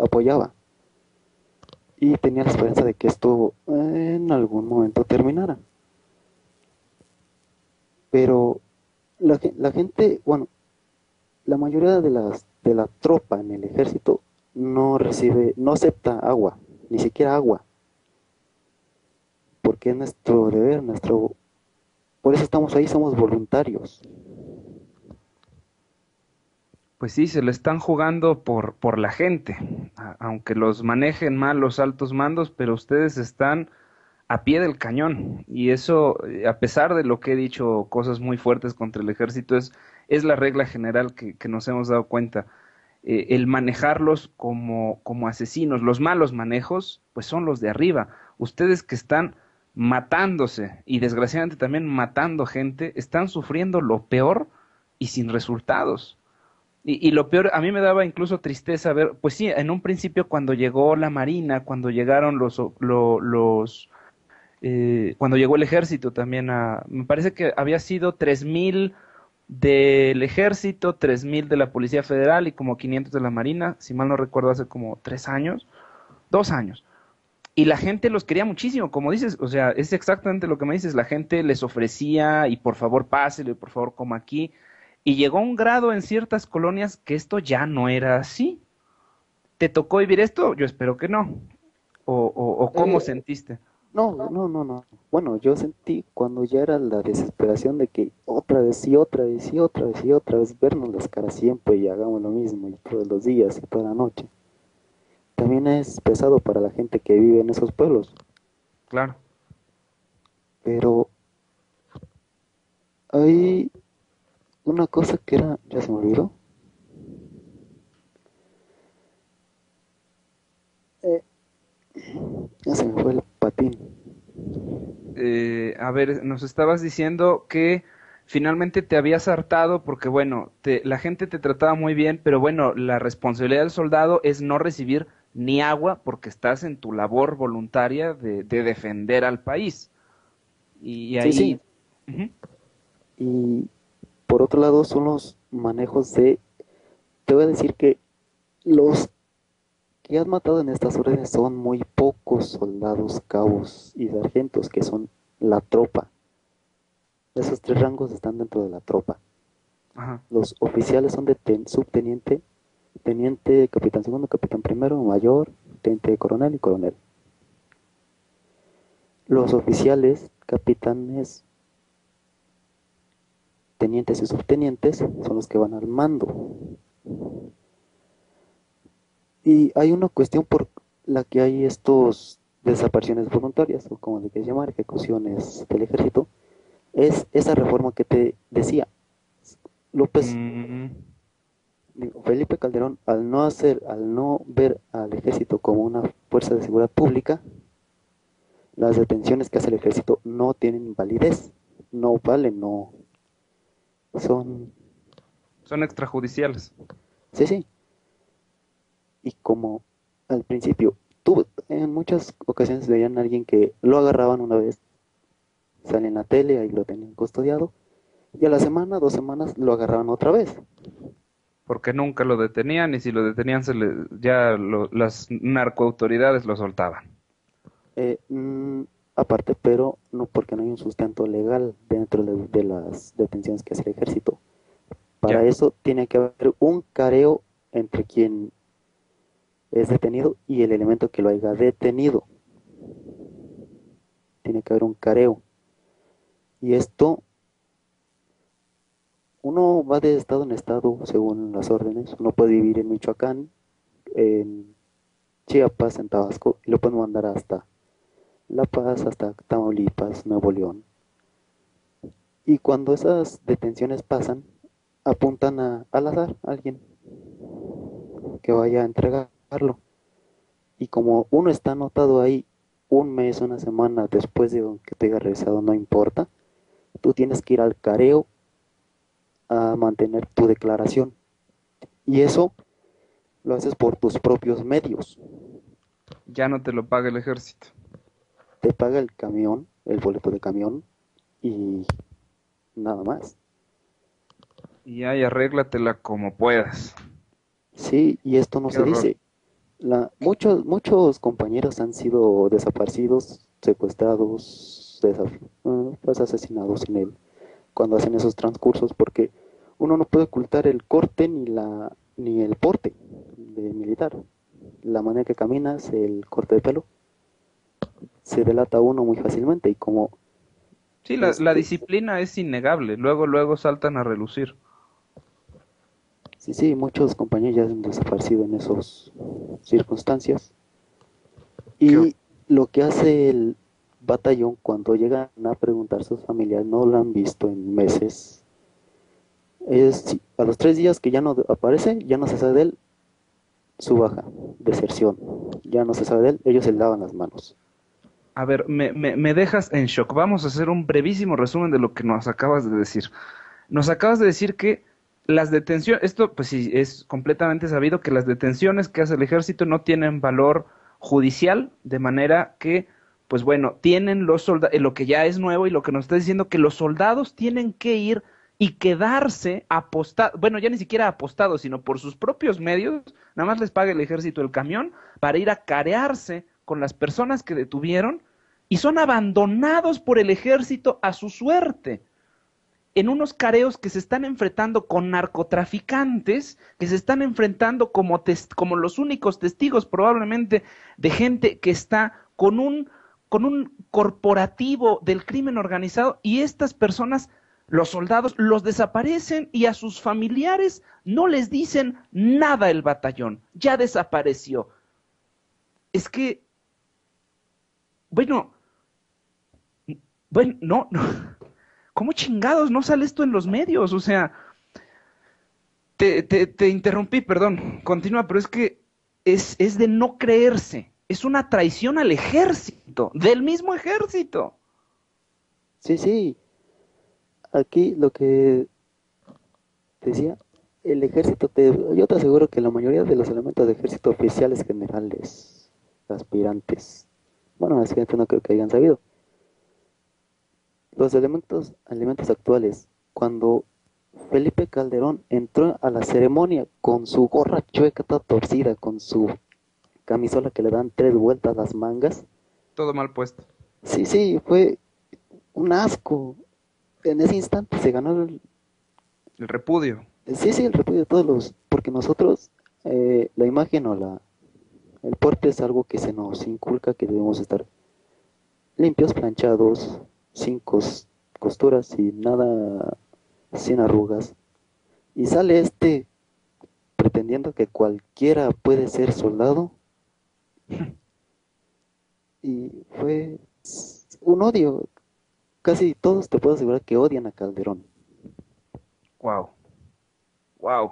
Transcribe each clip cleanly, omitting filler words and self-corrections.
apoyaba y tenía la esperanza de que esto en algún momento terminara. Pero la gente, bueno, la mayoría de la tropa en el ejército no recibe, no acepta agua, ni siquiera agua, porque es nuestro deber, por eso estamos ahí, somos voluntarios. Pues sí, se le están jugando por la gente, aunque los manejen mal los altos mandos, pero ustedes están a pie del cañón. Y eso, a pesar de lo que he dicho, cosas muy fuertes contra el ejército, es la regla general que nos hemos dado cuenta. El manejarlos como asesinos, los malos manejos, pues son los de arriba. Ustedes que están matándose y desgraciadamente también matando gente, están sufriendo lo peor y sin resultados. Y lo peor, a mí me daba incluso tristeza ver, pues sí, en un principio cuando llegó la Marina, cuando llegaron cuando llegó el ejército también me parece que había sido 3,000 del ejército, 3,000 de la Policía Federal y como 500 de la Marina, si mal no recuerdo, hace como 3 años, 2 años. Y la gente los quería muchísimo, como dices, o sea, es exactamente lo que me dices, la gente les ofrecía y por favor pásele, por favor coma aquí. Y llegó a un grado en ciertas colonias que esto ya no era así. ¿Te tocó vivir esto? Yo espero que no. ¿O cómo Eh, sentiste? no. Bueno, yo sentí cuando ya era la desesperación de que otra vez y otra vez y otra vez y otra vez vernos las caras siempre y hagamos lo mismo y todos los días y toda la noche. También es pesado para la gente que vive en esos pueblos, Claro. pero hay una cosa que era, ya se me olvidó, eh, ya se me fue el patín. A ver, nos estabas diciendo que finalmente te habías hartado porque, bueno, la gente te trataba muy bien, pero bueno, la responsabilidad del soldado es no recibir ni agua porque estás en tu labor voluntaria de defender al país. Y Sí, sí, ahí, ujú. y por otro lado son los manejos de, te voy a decir que los que has matado en estas órdenes son muy pocos soldados, cabos y sargentos que son la tropa. Esos tres rangos están dentro de la tropa. Ajá. Los oficiales son de subteniente, teniente, capitán segundo, capitán primero, mayor, teniente coronel y coronel. Los oficiales, capitanes, tenientes y subtenientes son los que van al mando. Y hay una cuestión por la que hay estos desapariciones voluntarias, o como le quieres llamar, ejecuciones del ejército, es esa reforma que te decía. López, Mm, Felipe Calderón, al no ver al ejército como una fuerza de seguridad pública, las detenciones que hace el ejército no tienen validez, no valen, no son, son extrajudiciales. sí, sí, y como al principio, en muchas ocasiones veían a alguien que lo agarraban una vez, sale en la tele, ahí lo tenían custodiado, y a la semana, 2 semanas, lo agarraban otra vez. Porque nunca lo detenían y si lo detenían ya las narcoautoridades lo soltaban. Eh, mm, Aparte, pero no porque no hay un sustento legal dentro de las detenciones que hace el ejército. Para Ya. eso tiene que haber un careo entre quien es detenido y el elemento que lo haya detenido. Tiene que haber un careo. Y esto, uno va de estado en estado según las órdenes. Uno puede vivir en Michoacán, en Chiapas, en Tabasco, y lo pueden mandar hasta La Paz, hasta Tamaulipas, Nuevo León. Y cuando esas detenciones pasan, apuntan al azar a alguien que vaya a entregarlo. Y como uno está anotado ahí un mes, una semana después de que te haya regresado, no importa, tú tienes que ir al careo a mantener tu declaración. Y eso lo haces por tus propios medios. Ya no te lo paga el ejército. Te paga el camión, el boleto de camión y nada más. Y ahí arréglatela como puedas. Sí, y esto no Qué se horror. dice. Muchos compañeros han sido desaparecidos, secuestrados, pues asesinados cuando hacen esos transcursos, porque uno no puede ocultar el corte ni el porte de militar. La manera que caminas, el corte de pelo, se delata a uno muy fácilmente y como Sí, la este, disciplina es innegable, luego, luego saltan a relucir. sí, sí, muchos compañeros ya han desaparecido en esas circunstancias. Qué Y lo que hace el batallón cuando llegan a preguntar a sus familiares, no lo han visto en meses, es a los 3 días que ya no aparece, ya no se sabe de él, su baja, deserción, ya no se sabe de él, ellos se lavan las manos. A ver, me dejas en shock. Vamos a hacer un brevísimo resumen de lo que nos acabas de decir. Nos acabas de decir que las detenciones, esto pues sí, es completamente sabido que las detenciones que hace el ejército no tienen valor judicial, de manera que, pues bueno, tienen los soldados, lo que ya es nuevo y lo que nos está diciendo, que los soldados tienen que ir y quedarse apostados, bueno, ya ni siquiera apostados, sino por sus propios medios, nada más les paga el ejército el camión para ir a carearse con las personas que detuvieron y son abandonados por el ejército a su suerte en unos careos que se están enfrentando con narcotraficantes, que se están enfrentando como los únicos testigos probablemente de gente que está con un corporativo del crimen organizado y estas personas, los soldados, los desaparecen y a sus familiares no les dicen nada el batallón, ya desapareció. Es que, bueno, no, no, ¿cómo chingados no sale esto en los medios? O sea, te interrumpí, perdón. Continúa, pero es que es de no creerse. Es una traición al ejército, del mismo ejército. Sí, sí, aquí lo que decía, el ejército, yo te aseguro que la mayoría de los elementos de ejército oficiales generales, aspirantes, bueno, es que no creo que hayan sabido, los elementos actuales, cuando Felipe Calderón entró a la ceremonia con su gorra chueca toda torcida, con su camisola que le dan 3 vueltas las mangas. Todo mal puesto. Sí, sí, fue un asco. En ese instante se ganó El repudio. sí, sí, el repudio de todos porque nosotros, la imagen el porte es algo que se nos inculca que debemos estar limpios, planchados, sin costuras y nada, sin arrugas. Y sale pretendiendo que cualquiera puede ser soldado y fue un odio. Casi todos te puedo asegurar que odian a Calderón. Wow, wow,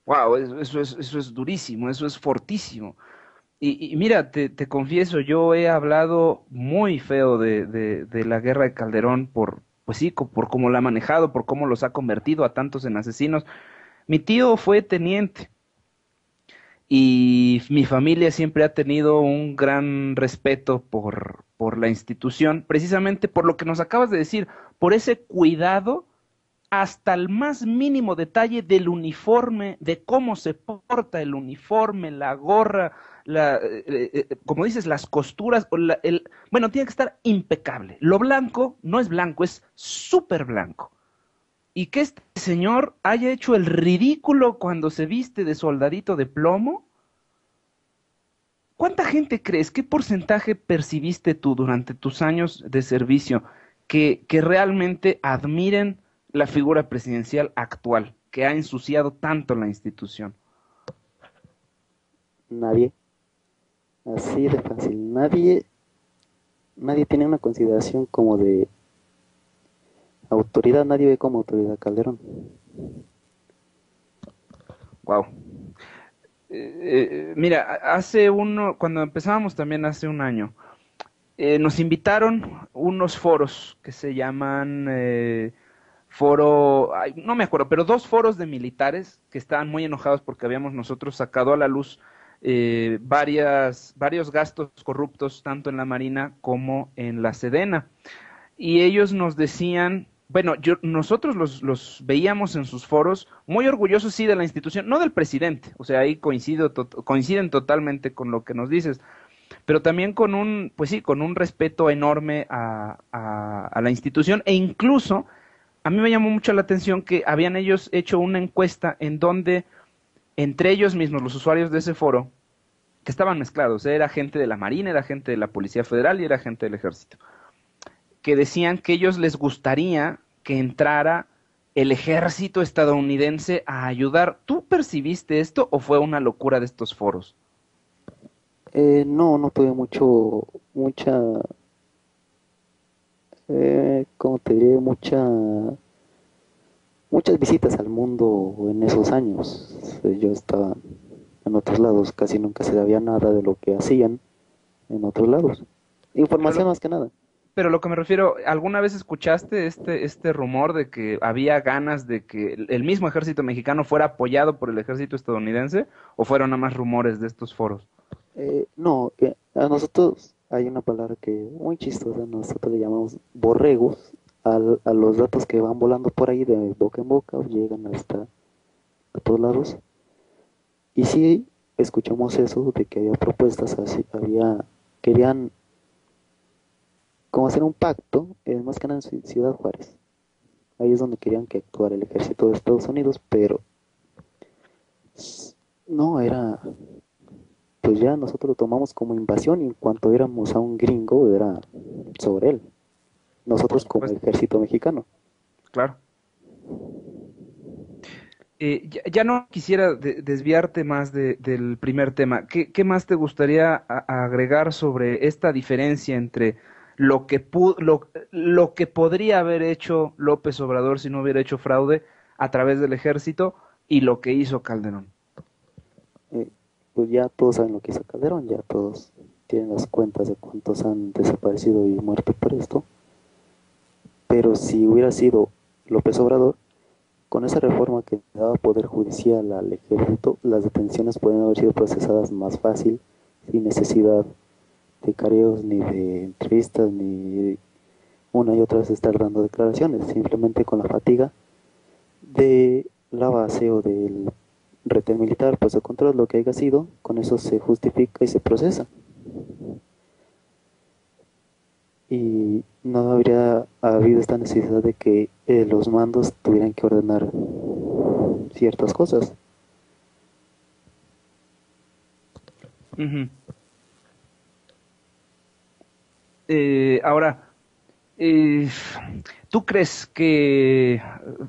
wow, eso es durísimo, eso es fortísimo. Y mira, te confieso, yo he hablado muy feo de la guerra de Calderón por, pues sí, por cómo la ha manejado, por cómo los ha convertido a tantos en asesinos. Mi tío fue teniente y mi familia siempre ha tenido un gran respeto por la institución, precisamente por lo que nos acabas de decir, por ese cuidado hasta el más mínimo detalle del uniforme, de cómo se porta el uniforme, la gorra, como dices, las costuras, bueno, tiene que estar impecable. Lo blanco no es blanco, es súper blanco. Y que este señor haya hecho el ridículo cuando se viste de soldadito de plomo. ¿Cuánta gente crees, qué porcentaje percibiste tú durante tus años de servicio que realmente admiren la figura presidencial actual, que ha ensuciado tanto la institución? Nadie, así de fácil, nadie tiene una consideración como de autoridad, nadie ve como autoridad a Calderón. Wow. Mira, cuando empezábamos también hace un año, nos invitaron unos foros que se llaman ay, no me acuerdo, pero dos foros de militares que estaban muy enojados porque habíamos nosotros sacado a la luz varios gastos corruptos tanto en la Marina como en la Sedena. Y ellos nos decían Bueno, nosotros los veíamos en sus foros muy orgullosos, sí, de la institución, no del presidente, o sea, ahí coinciden totalmente con lo que nos dices, pero también con un, pues sí, con un respeto enorme a la institución e incluso a mí me llamó mucho la atención que habían ellos hecho una encuesta en donde entre ellos mismos, los usuarios de ese foro, que estaban mezclados, era gente de la Marina, era gente de la Policía Federal y era gente del Ejército, que decían que ellos les gustaría que entrara el ejército estadounidense a ayudar. ¿Tú percibiste esto o fue una locura de estos foros? No, no tuve mucha, ¿cómo te diré? Muchas visitas al mundo en esos años. Yo estaba en otros lados, casi nunca se sabía nada de lo que hacían en otros lados. Pero Información lo, más que nada. pero lo que me refiero, ¿alguna vez escuchaste este rumor de que había ganas de que el mismo ejército mexicano fuera apoyado por el ejército estadounidense o fueron nada más rumores de estos foros? No, a nosotros hay una palabra que muy chistosa, nosotros le llamamos borregos a los datos que van volando por ahí de boca en boca, llegan hasta a todos lados. Y sí escuchamos eso de que había propuestas así, querían como hacer un pacto, más que nada en Ciudad Juárez. Ahí es donde querían que actuara el ejército de Estados Unidos, pero no era, pues ya nosotros lo tomamos como invasión y en cuanto éramos a un gringo era sobre él, Por nosotros como supuesto, ejército mexicano. claro. Ya no quisiera desviarte más del primer tema. ¿Qué más te gustaría agregar sobre esta diferencia entre lo que podría haber hecho López Obrador si no hubiera hecho fraude a través del ejército y lo que hizo Calderón? Eh, pues ya todos saben lo que hizo Calderón, ya todos tienen las cuentas de cuántos han desaparecido y muerto por esto, pero si hubiera sido López Obrador, con esa reforma que daba poder judicial al ejército, las detenciones pueden haber sido procesadas más fácil, sin necesidad de careos, ni de entrevistas, ni una y otra vez estar dando declaraciones, simplemente con la fatiga de la base o del retén militar, pues de control, lo que haya sido, con eso se justifica y se procesa. Y no habría habido esta necesidad de que los mandos tuvieran que ordenar ciertas cosas. Ujú. Ahora, eh, ¿tú crees que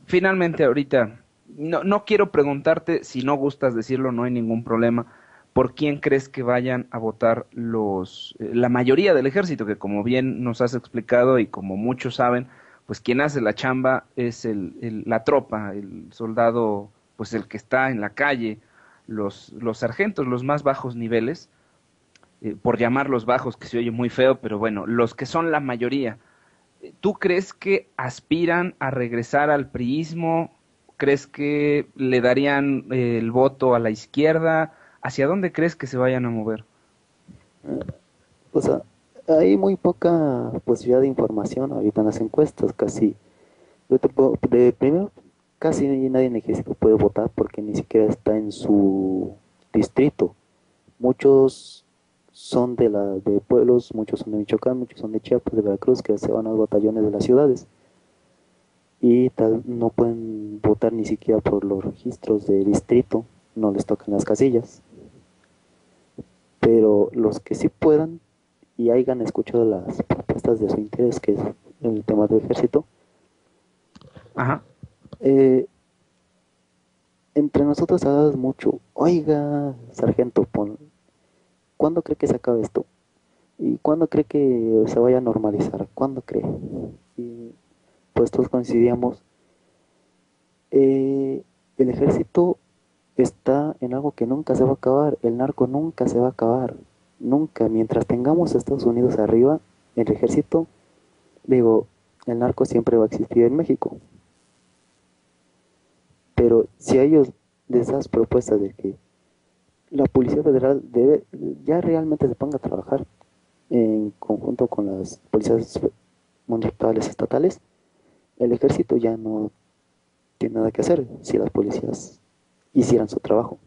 finalmente ahorita, no quiero preguntarte si no gustas decirlo, no hay ningún problema, por quién crees que vayan a votar la mayoría del ejército, que como bien nos has explicado y como muchos saben, pues quien hace la chamba es la tropa, el soldado, pues el que está en la calle, los sargentos, los más bajos niveles, por llamarlos bajos, que se oye muy feo, pero bueno, los que son la mayoría. ¿Tú crees que aspiran a regresar al priismo? ¿Crees que le darían el voto a la izquierda? ¿Hacia dónde crees que se vayan a mover? O sea, hay muy poca posibilidad de información ahorita en las encuestas, casi. De primero, casi nadie en el ejército puede votar porque ni siquiera está en su distrito. Muchos son de pueblos, muchos son de Michoacán, muchos son de Chiapas, de Veracruz, que se van a los batallones de las ciudades y tal no pueden votar ni siquiera por los registros de distrito, no les tocan las casillas. Pero los que sí puedan y hayan escuchado las propuestas de su interés, que es el tema del ejército, Ajá. eh, entre nosotros hablas mucho, oiga, sargento, ¿cuándo cree que se acabe esto? ¿Y cuándo cree que se vaya a normalizar? ¿Cuándo cree? Y pues todos coincidíamos, el ejército está en algo que nunca se va a acabar, el narco nunca se va a acabar, nunca, mientras tengamos a Estados Unidos arriba, el ejército, digo, el narco siempre va a existir en México, pero si a ellos les das propuestas de que la Policía Federal debe, ya realmente se ponga a trabajar en conjunto con las policías municipales estatales, El ejército ya no tiene nada que hacer si las policías hicieran su trabajo.